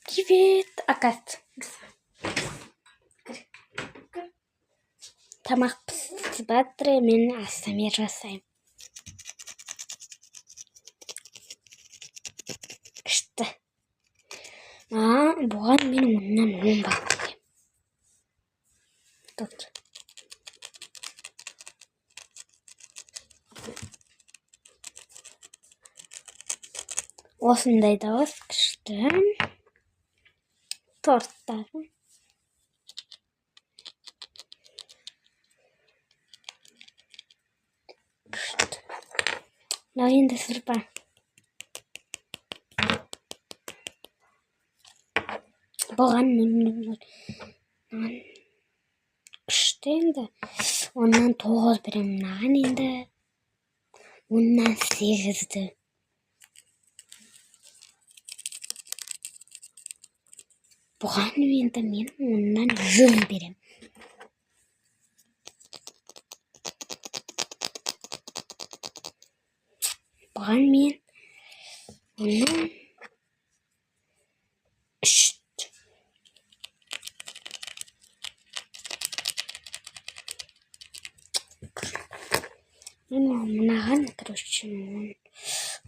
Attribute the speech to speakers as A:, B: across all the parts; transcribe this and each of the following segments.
A: Привет, Акат. Тамақ пісіп жатыр, мен астамер жасаймын. Күшті. Бұған мен 10-нан 10 бақ беремін. Тұт. Осындай дауыс күшті. Торттары. Күшті. Мынау енді сұрпа. Бұған күшті енді. 10-нан 9 беремін. Мынаған енді 10-нан 8-ді. Бұған енді мен 10-нан 100 беремін. Бұған мен 10-нан 3. Мынаған, короче,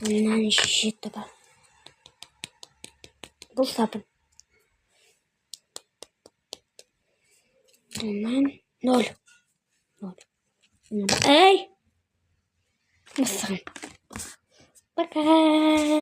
A: 10-нан 7 бар. Бұл сабын. 10-нан 0. Эй! Мысығым. Пока!